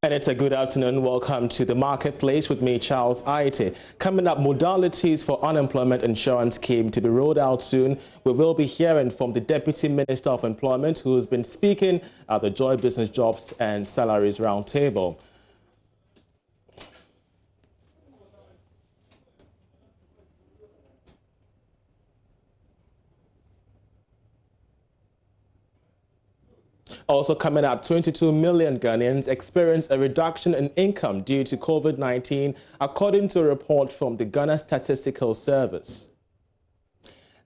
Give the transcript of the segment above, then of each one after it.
And it's a good afternoon. Welcome to the Marketplace with me, Charles Aite. Coming up, modalities for unemployment insurance scheme to be rolled out soon. We will be hearing from the Deputy Minister of Employment, who has been speaking at the Joy Business Jobs and Salaries Roundtable. Also coming up, 22 million Ghanaians experienced a reduction in income due to COVID-19, according to a report from the Ghana Statistical Service.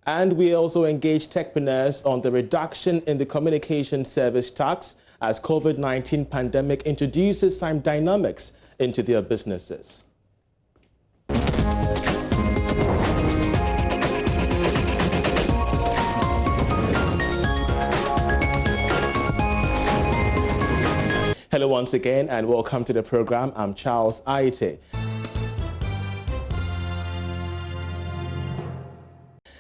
And we also engage techpreneurs on the reduction in the communication service tax as COVID-19 pandemic introduces some dynamics into their businesses. Hello once again and welcome to the program. I'm Charles Aite.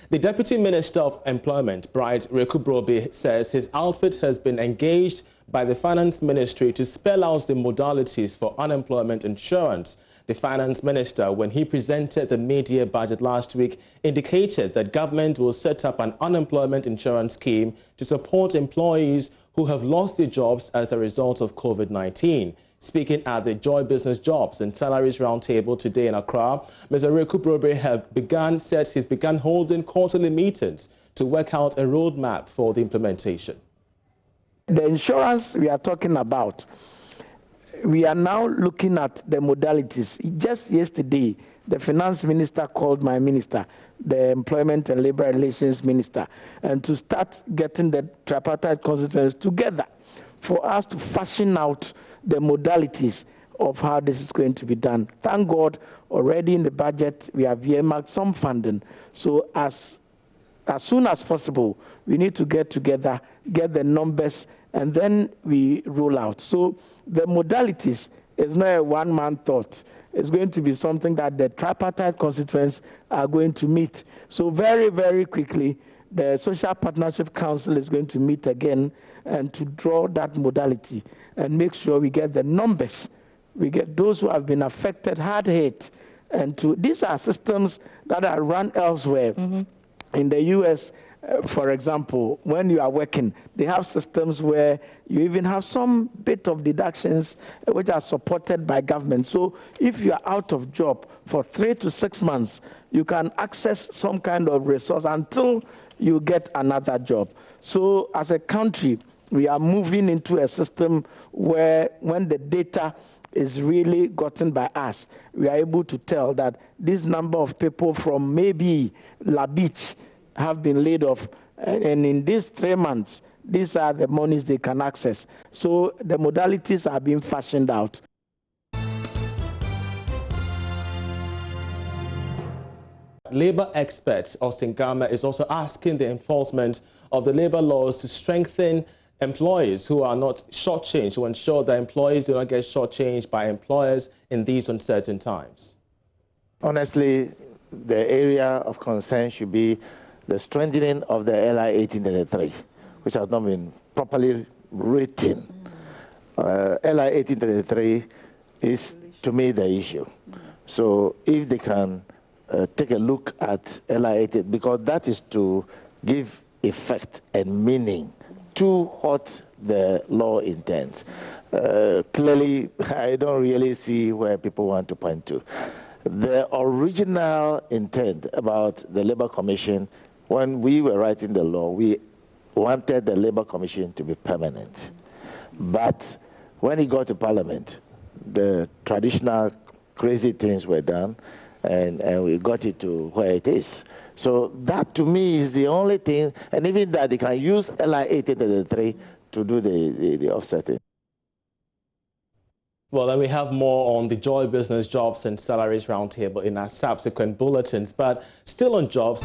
The Deputy Minister of Employment, Bright Rekubrobe, says his outfit has been engaged by the Finance Ministry to spell out the modalities for unemployment insurance. The Finance Minister, when he presented the mid-year budget last week, indicated that government will set up an unemployment insurance scheme to support employees who have lost their jobs as a result of COVID-19. Speaking at the Joy Business Jobs and Salaries Roundtable today in Accra, Mr. Rekubrobe said he's begun holding quarterly meetings to work out a roadmap for the implementation. The insurance we are talking about, we are now looking at the modalities. Just yesterday, the Finance Minister called my minister, the Employment and Labour Relations Minister, and to start getting the tripartite constituents together for us to fashion out the modalities of how this is going to be done. Thank God, already in the budget, we have earmarked some funding. So as soon as possible, we need to get together, get the numbers, and then we roll out. So the modalities is not a one-man thought. It's going to be something that the tripartite constituents are going to meet. So very, very quickly, the Social Partnership Council is going to meet again and to draw that modality and make sure we get the numbers. We get those who have been affected, hard hit. And these are systems that are run elsewhere. In the US, for example, when you are working, they have systems where you even have some bit of deductions which are supported by government. So if you are out of job for 3 to 6 months, you can access some kind of resource until you get another job. So as a country, we are moving into a system where when the data is really gotten by us, we are able to tell that this number of people from maybe La Beach have been laid off, and in these 3 months, these are the monies they can access. So the modalities are being fashioned out. Labour expert Austin Gama is also asking the enforcement of the labour laws to strengthen employees who are not shortchanged, to ensure that employees do not get shortchanged by employers in these uncertain times. Honestly, the area of concern should be the strengthening of the LI 1833, which has not been properly written. LI 1833 is, to me, the issue. So if they can take a look at LI 18, because that is to give effect and meaning to what the law intends. Clearly, I don't really see where people want to point to. The original intent about the Labour Commission, when we were writing the law, we wanted the Labour Commission to be permanent. But when it got to Parliament, the traditional crazy things were done, and we got it to where it is. So that, to me, is the only thing, and even that they can use LI 1833 to do the offsetting. Well, then we have more on the Joy Business Jobs and Salaries Roundtable in our subsequent bulletins, but still on jobs.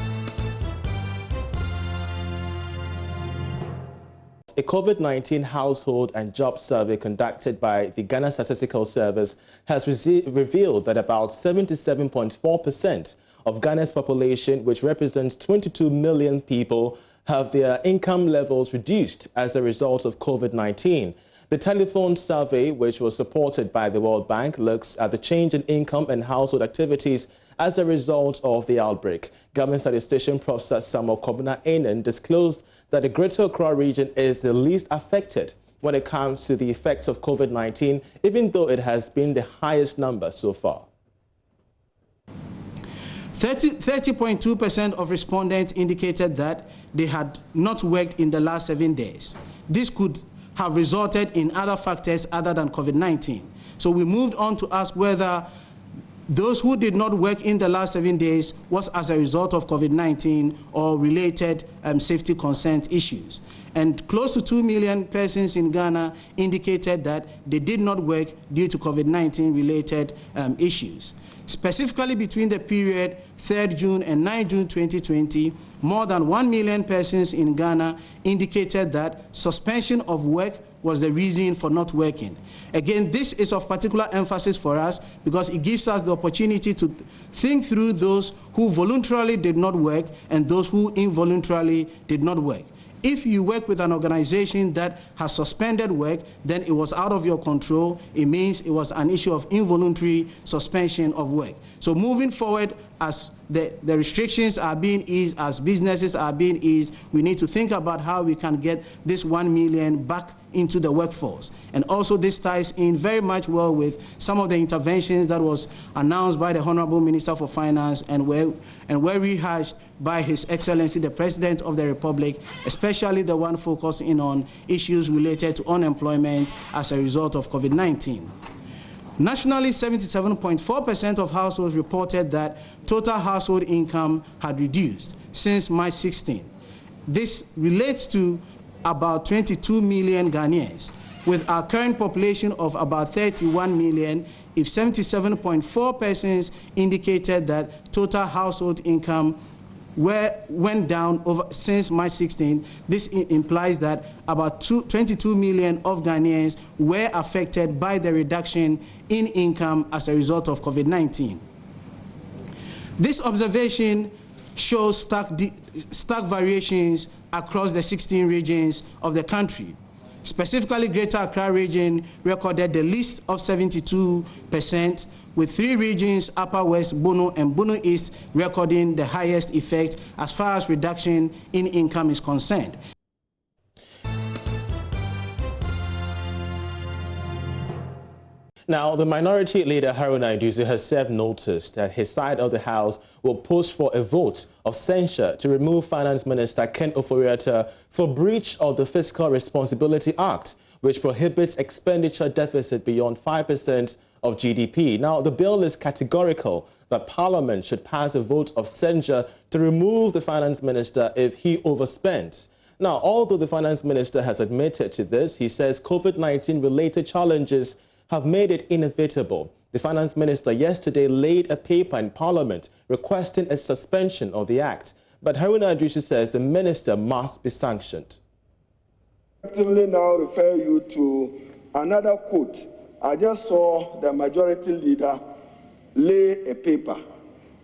A COVID-19 household and job survey conducted by the Ghana Statistical Service has revealed that about 77.4% of Ghana's population, which represents 22 million people, have their income levels reduced as a result of COVID-19. The telephone survey, which was supported by the World Bank, looks at the change in income and household activities as a result of the outbreak. Government Statistician Professor Samuel Kobina Anen disclosed that the Greater Accra region is the least affected when it comes to the effects of COVID-19, even though it has been the highest number so far. 30.2% of respondents indicated that they had not worked in the last 7 days. This could have resulted in other factors other than COVID-19. So we moved on to ask whether those who did not work in the last 7 days was as a result of COVID-19 or related safety consent issues. And close to 2 million persons in Ghana indicated that they did not work due to COVID-19 related issues. Specifically between the period 3rd June and 9 June 2020, more than 1 million persons in Ghana indicated that suspension of work was the reason for not working. Again, this is of particular emphasis for us because it gives us the opportunity to think through those who voluntarily did not work and those who involuntarily did not work. If you work with an organization that has suspended work, then it was out of your control. It means it was an issue of involuntary suspension of work. So moving forward, as the restrictions are being eased, as businesses are being eased, we need to think about how we can get this 1 million back into the workforce. And also this ties in very much well with some of the interventions that was announced by the Honorable Minister for Finance and were rehashed by His Excellency the President of the Republic, especially the one focusing on issues related to unemployment as a result of COVID-19. Nationally, 77.4% of households reported that total household income had reduced since March 16. This relates to about 22 million Ghanaians. With our current population of about 31 million, if 77.4 persons indicated that total household income went down since March 16, this implies that about 22 million of Ghanaians were affected by the reduction in income as a result of COVID-19. This observation shows stark variations across the 16 regions of the country. Specifically, Greater Accra region recorded the least of 72%, with 3 regions, Upper West, Bono, and Bono East, recording the highest effect as far as reduction in income is concerned. Now, the minority leader Haruna Iddrisu has served notice that his side of the House will push for a vote of censure to remove Finance Minister Ken Ofori-Atta for breach of the Fiscal Responsibility Act, which prohibits expenditure deficit beyond 5% of GDP. Now, the bill is categorical that Parliament should pass a vote of censure to remove the Finance Minister if he overspends. Now, although the Finance Minister has admitted to this, he says COVID-19 related challenges have made it inevitable. The Finance Minister yesterday laid a paper in Parliament requesting a suspension of the act. But Haruna Iddrisu says the minister must be sanctioned. I now refer you to another quote. I just saw the majority leader lay a paper.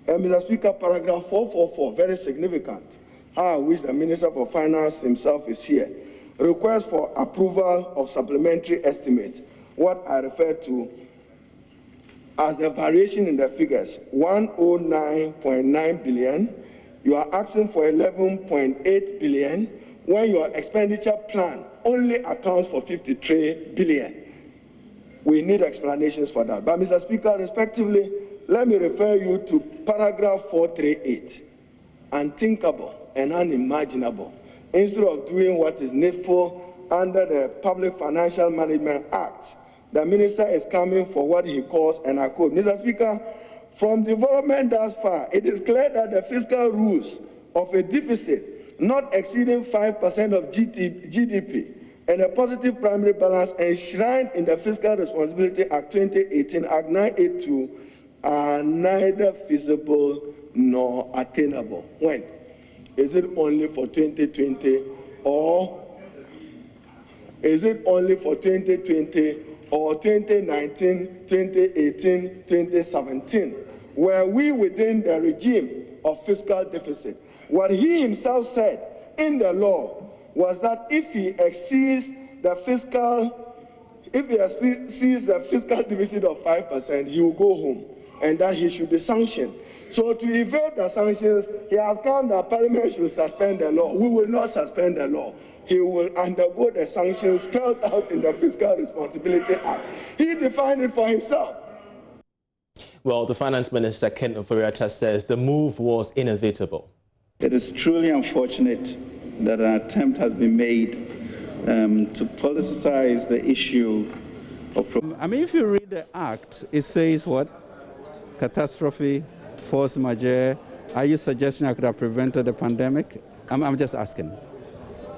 And Mr. Speaker, paragraph 444, very significant. How I wish the Minister for Finance himself is here. Request for approval of supplementary estimates. What I refer to as the variation in the figures, 109.9 billion. You are asking for 11.8 billion when your expenditure plan only accounts for 53 billion. We need explanations for that. But Mr. Speaker, respectively, let me refer you to paragraph 438. Unthinkable and unimaginable. Instead of doing what is needful under the Public Financial Management Act, the minister is coming for what he calls, and I quote, Mr. Speaker, from development thus far, it is clear that the fiscal rules of a deficit not exceeding 5% of GDP and a positive primary balance enshrined in the Fiscal Responsibility Act 2018, Act 982, are neither feasible nor attainable. When? Is it only for 2020 or is it only for 2020 or 2019, 2018, 2017? Were we within the regime of fiscal deficit? What he himself said in the law was that if he exceeds the fiscal if he sees the fiscal deficit of 5%, he will go home, and that he should be sanctioned. So to evade the sanctions, he has come that Parliament should suspend the law. We will not suspend the law. He will undergo the sanctions spelled out in the Fiscal Responsibility Act. He defined it for himself. Well, the Finance Minister, Ken Ofori-Atta, says the move was inevitable. It is truly unfortunate that an attempt has been made to politicize the issue of... I mean, if you read the Act, it says what? Catastrophe, force majeure. Are you suggesting I could have prevented the pandemic? I'm just asking.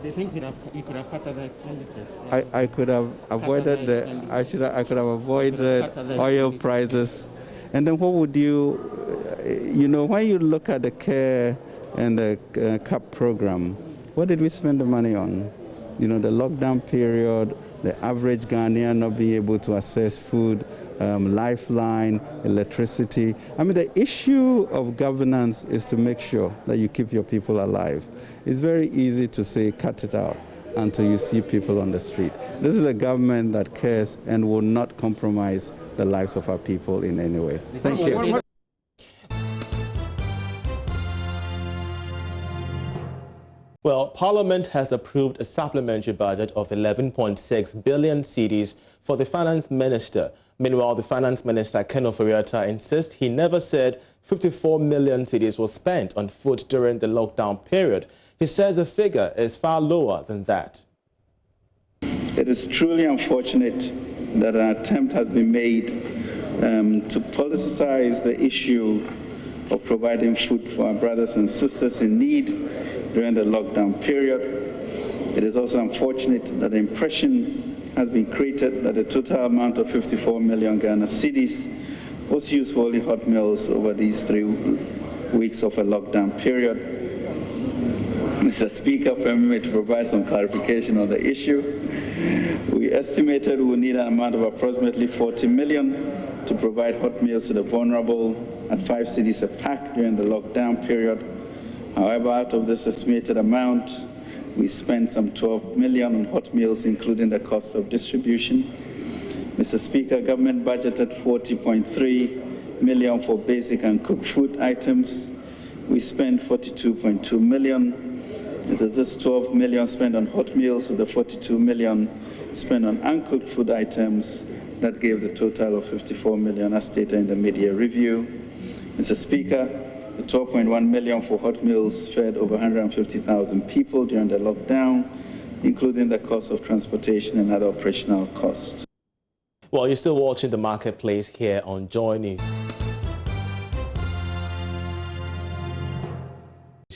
Do you think you could have cut the expenditures? I could have avoided I could have avoided oil prices. And then what would you know, when you look at the CARE and the CAP program, what did we spend the money on? You know, the lockdown period, the average Ghanaian not being able to access food, lifeline, electricity. I mean, the issue of governance is to make sure that you keep your people alive. It's very easy to say cut it out until you see people on the street. This is a government that cares and will not compromise the lives of our people in any way. Thank you. Well, Parliament has approved a supplementary budget of 11.6 billion cedis for the Finance Minister. Meanwhile, the Finance Minister, Ken Ofori-Atta, insists he never said 54 million cedis was spent on food during the lockdown period. He says the figure is far lower than that. It is truly unfortunate that an attempt has been made to politicize the issue of providing food for our brothers and sisters in need during the lockdown period. It is also unfortunate that the impression has been created that the total amount of 54 million Ghana cedis was used for only hot meals over these 3 weeks of a lockdown period. Mr. Speaker, permit me to provide some clarification on the issue. We estimated we would need an amount of approximately 40 million to provide hot meals to the vulnerable at 5 cedis a pack during the lockdown period. However, out of this estimated amount, we spent some 12 million on hot meals, including the cost of distribution. Mr. Speaker, government budgeted 40.3 million for basic and cooked food items. We spent 42.2 million. It is this 12 million spent on hot meals with the 42 million spent on uncooked food items that gave the total of 54 million as stated in the media review. Mr. Speaker, the 12.1 million for hot meals fed over 150,000 people during the lockdown, including the cost of transportation and other operational costs. Well, you're still watching The Marketplace here on JoyNews.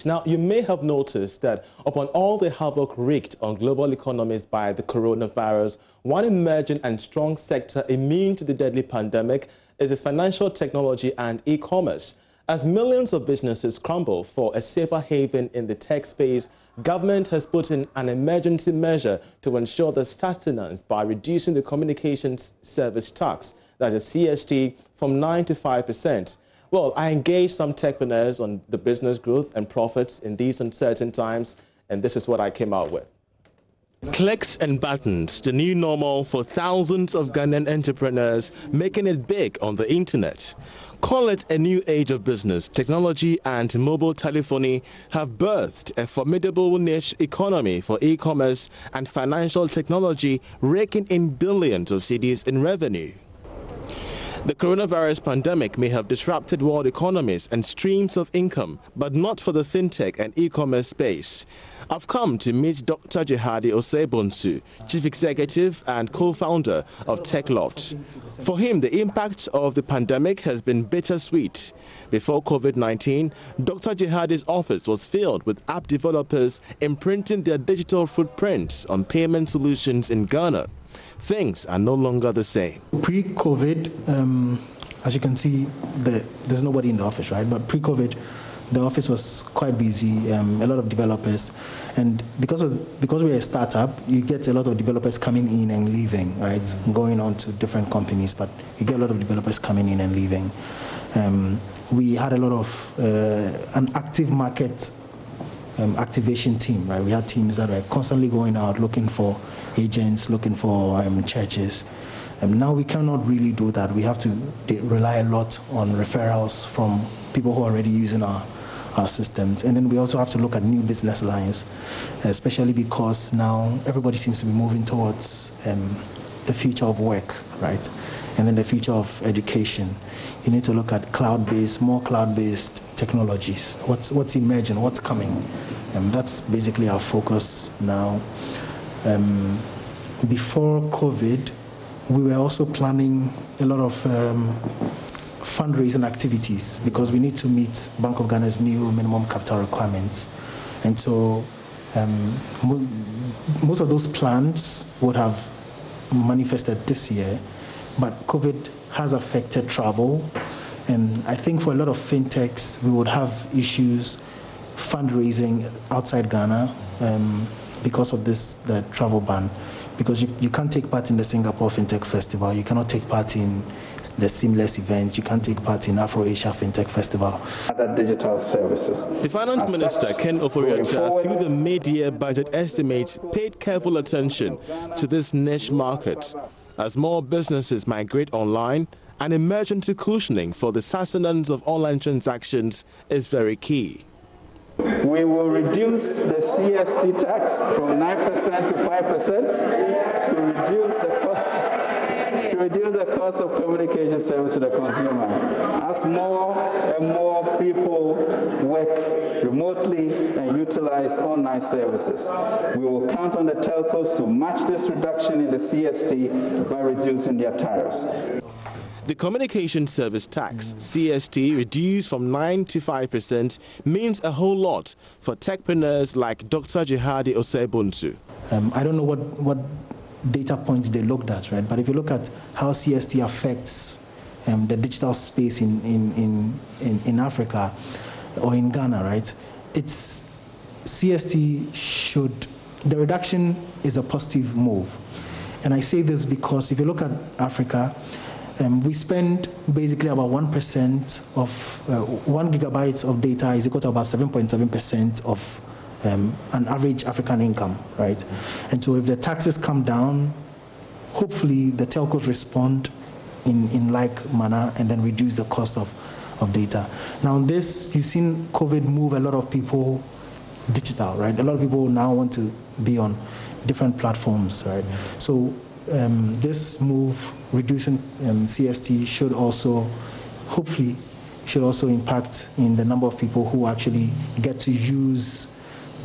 Now, you may have noticed that upon all the havoc wreaked on global economies by the coronavirus, one emerging and strong sector immune to the deadly pandemic is the financial technology and e-commerce. As millions of businesses scramble for a safer haven in the tech space, government has put in an emergency measure to ensure the sustenance by reducing the communications service tax, that is CST, from 9 to 5%. Well, I engaged some techpreneurs on the business growth and profits in these uncertain times, and this is what I came out with. Clicks and buttons, the new normal for thousands of Ghanaian entrepreneurs making it big on the internet. Call it a new age of business. Technology and mobile telephony have birthed a formidable niche economy for e-commerce and financial technology, raking in billions of cedis in revenue. The coronavirus pandemic may have disrupted world economies and streams of income, but not for the fintech and e-commerce space. I've come to meet Dr. Jihadi Osebonsu, Chief Executive and co-founder of TechLoft. For him, the impact of the pandemic has been bittersweet. Before COVID-19, Dr. Jihadi's office was filled with app developers imprinting their digital footprints on payment solutions in Ghana. Things are no longer the same. Pre-COVID, as you can see, there's nobody in the office, right? But pre-COVID, the office was quite busy, a lot of developers. And because we're a startup, you get a lot of developers coming in and leaving, right? Going on to different companies, but you get a lot of developers coming in and leaving. We had a lot of an active market activation team, right? We had teams that were constantly going out looking for agents, looking for churches. Now we cannot really do that. We have to rely a lot on referrals from people who are already using our systems. And then we also have to look at new business lines, especially because now everybody seems to be moving towards the future of work, right? And then the future of education. You need to look at more cloud-based technologies. What's emerging, what's coming? That's basically our focus now. Before COVID, we were also planning a lot of fundraising activities because we need to meet Bank of Ghana's new minimum capital requirements. And so most of those plans would have manifested this year, but COVID has affected travel. And I think for a lot of fintechs, we would have issues fundraising outside Ghana because of the travel ban. Because you can't take part in the Singapore FinTech Festival, you cannot take part in the Seamless event, you can't take part in Afro-Asia FinTech Festival. Other digital services. The Finance Minister, Ken Ofori-Atta, through the mid-year budget estimates, paid careful attention to this niche market. As more businesses migrate online, an emergency cushioning for the sustenance of online transactions is very key. We will reduce the CST tax from 9% to 5% to reduce the cost of communication service to the consumer. As more and more people work remotely and utilize online services, we will count on the telcos to match this reduction in the CST by reducing their tariffs. The communication service tax, CST, reduced from 9 to 5% means a whole lot for techpreneurs like Dr. Jihadi Osebuntu. I don't know what data points they looked at, right? But if you look at how CST affects the digital space in Africa or in Ghana, right? It's CST the reduction is a positive move. And I say this because if you look at Africa, we spend basically about 1% of 1 gigabyte of data is equal to about 7.7% of an average African income, right? And so if the taxes come down, hopefully the telcos respond in like manner and then reduce the cost of data. Now this, you've seen COVID move a lot of people digital, right? A lot of people now want to be on different platforms, right? So this move, reducing CST, should also, hopefully, impact in the number of people who actually get to use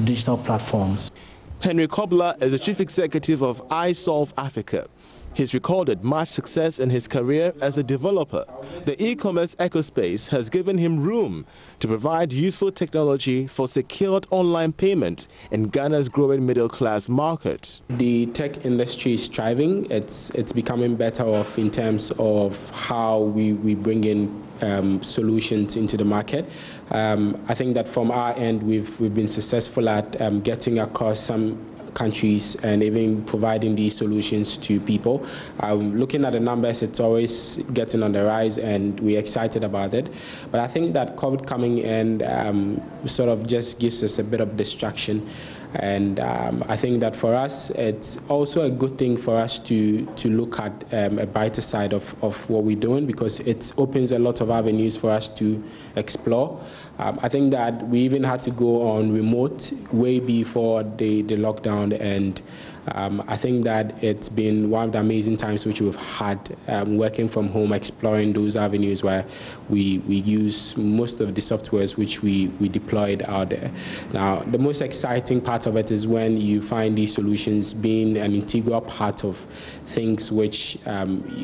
digital platforms. Henry Kobler is the chief executive of iSolve Africa. He's recorded much success in his career as a developer. The e-commerce ecospace has given him room to provide useful technology for secured online payment in Ghana's growing middle-class market. The tech industry is thriving. It's becoming better off in terms of how we bring in solutions into the market. I think that from our end, we've been successful at getting across some countries and even providing these solutions to people. Looking at the numbers, it's always getting on the rise and we're excited about it. But I think that COVID coming in sort of just gives us a bit of distraction. And I think that for us, it's also a good thing for us to look at a brighter side of what we're doing, because it opens a lot of avenues for us to explore. I think that we even had to go on remote way before the lockdown, and I think that it's been one of the amazing times which we've had working from home, exploring those avenues where we use most of the softwares which we deployed out there. Now, the most exciting part of it is when you find these solutions being an integral part of things which,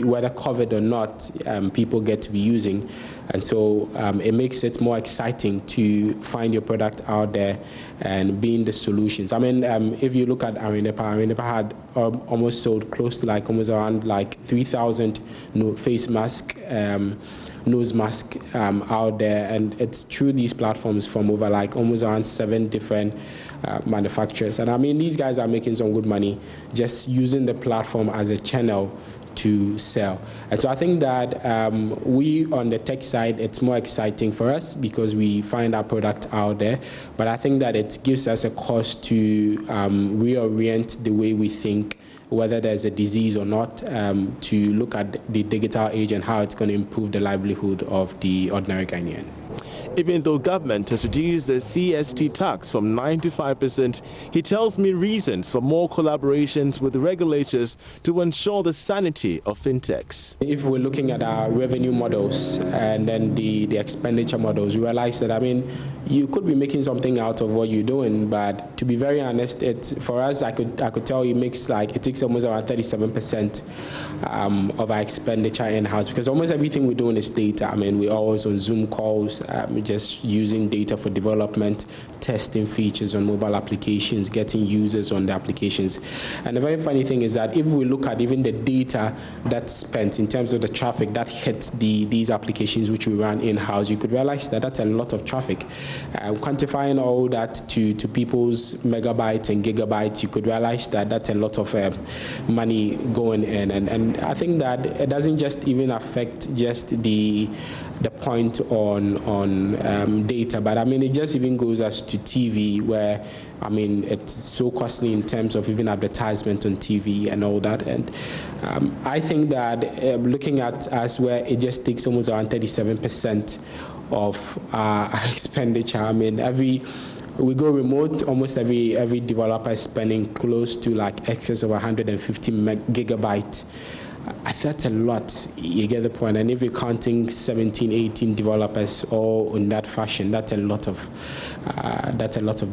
whether covered or not, people get to be using. And so it makes it more exciting to find your product out there and being the solutions. I mean, if you look at Arenepa had almost sold close to almost around 3,000 face mask, nose mask out there, and it's through these platforms from over almost around 7 different manufacturers. And I mean, these guys are making some good money just using the platform as a channel to sell. And so I think that we on the tech side, it's more exciting for us because we find our product out there. But I think that it gives us a cause to reorient the way we think, whether there's a disease or not, to look at the digital age and how it's going to improve the livelihood of the ordinary Ghanaian. Even though government has reduced the CST tax from 9 to 5%, he tells me reasons for more collaborations with the regulators to ensure the sanity of fintechs. If we're looking at our revenue models and then the expenditure models, we realize that, I mean, you could be making something out of what you're doing, but to be very honest, for us, I could tell you it takes almost around 37% of our expenditure in-house, because almost everything we're doing is data. I mean, we're always on Zoom calls, just using data for development, testing features on mobile applications, getting users on the applications. And the very funny thing is that if we look at even the data that's spent in terms of the traffic that hits these applications which we run in-house, you could realize that that's a lot of traffic. Quantifying all that to people's megabytes and gigabytes, you could realize that that's a lot of money going in. And I think that it doesn't just even affect just the point on data, but I mean, it just even goes as to TV, where I mean, it's so costly in terms of even advertisement on TV and all that. And I think that looking at us, where it just takes almost around 37% of our expenditure. I mean, we go remote, almost every developer is spending close to like excess of 150 gigabytes. That's a lot, you get the point. And if you're counting 17, 18 developers all in that fashion, that's a lot of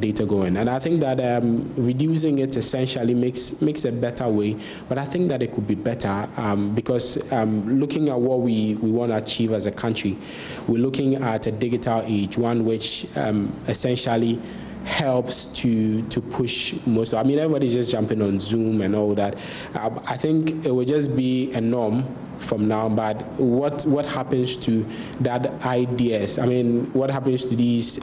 data going. And I think that reducing it essentially makes a better way. But I think that it could be better because looking at what we want to achieve as a country, we're looking at a digital age, one which essentially helps to push most. I mean, everybody's just jumping on Zoom and all that. I think it will just be a norm from now, but what happens to that ideas? I mean, what happens to these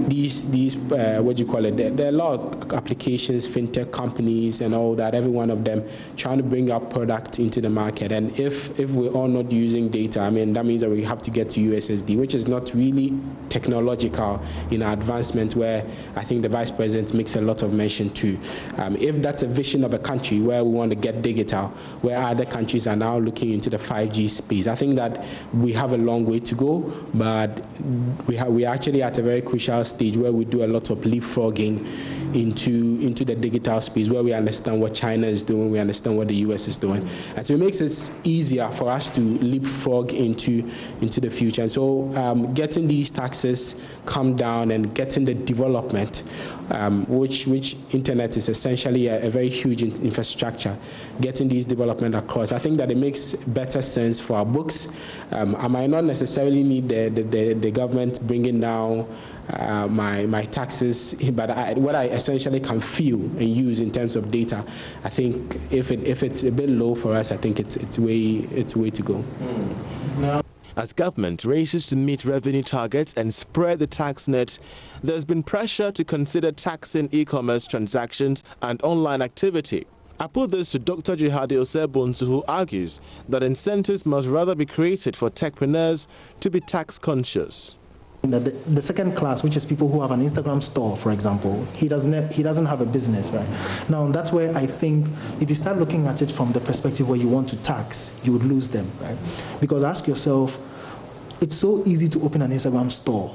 what do you call it? There are a lot of applications, fintech companies and all that, every one of them trying to bring up product into the market. And if we're all not using data, I mean, that means that we have to get to USSD, which is not really technological in our advancement, where I think the Vice President makes a lot of mention to. If that's a vision of a country where we want to get digital, where other countries are now looking into the 5G space, I think that we have a long way to go, but we're actually at a very crucial stage where we do a lot of leapfrogging into the digital space, where we understand what China is doing, we understand what the US is doing. And so it makes it easier for us to leapfrog into the future. And so getting these taxes come down and getting the development, which internet is essentially a very huge infrastructure, getting these development across, I think that it makes better sense for our books. I might not necessarily need the government bringing down my taxes, but what I essentially can feel and use in terms of data, I think if it's a bit low for us, I think it's way to go. Now, as government races to meet revenue targets and spread the tax net, there's been pressure to consider taxing e-commerce transactions and online activity. I put this to Dr. Jihadi Osebuntu, who argues that incentives must rather be created for techpreneurs to be tax conscious. The second class, which is people who have an Instagram store, for example, he doesn't have a business, right? Now, that's where I think if you start looking at it from the perspective where you want to tax, you would lose them, right? Because ask yourself, it's so easy to open an Instagram store,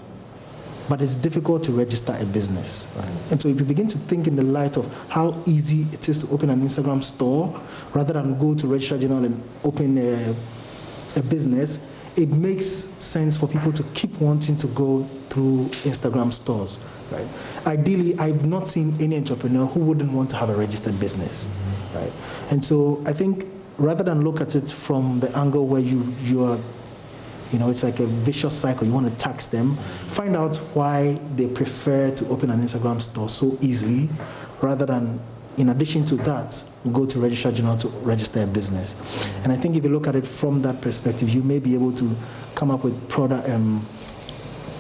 but it's difficult to register a business, right? And so if you begin to think in the light of how easy it is to open an Instagram store, rather than go to Registrar General and open a business, it makes sense for people to keep wanting to go through Instagram stores, right? Ideally, I've not seen any entrepreneur who wouldn't want to have a registered business, right? And so I think rather than look at it from the angle where you're, it's like a vicious cycle, you want to tax them, find out why they prefer to open an Instagram store so easily, rather than, in addition to that, go to Registrar General to register a business. And I think if you look at it from that perspective, you may be able to come up with product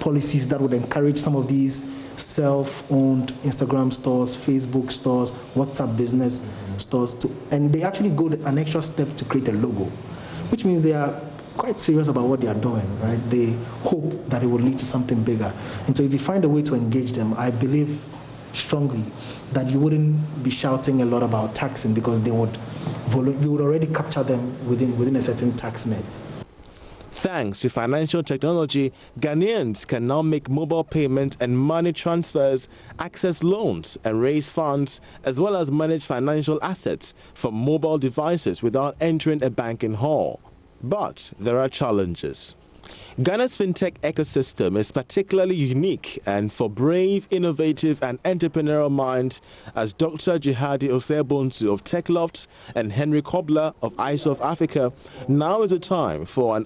policies that would encourage some of these self-owned Instagram stores, Facebook stores, WhatsApp business stores, and they actually go an extra step to create a logo, which means they are quite serious about what they are doing, right? They hope that it will lead to something bigger. And so if you find a way to engage them, I believe strongly that you wouldn't be shouting a lot about taxing, because you would already capture them within a certain tax net. Thanks to financial technology, Ghanaians can now make mobile payments and money transfers, access loans and raise funds, as well as manage financial assets from mobile devices without entering a banking hall. But there are challenges. Ghana's fintech ecosystem is particularly unique and for brave, innovative and entrepreneurial minds, as Dr. Jihadi Osebonsu of TechLoft and Henry Kobler of ISO of Africa, now is a time for an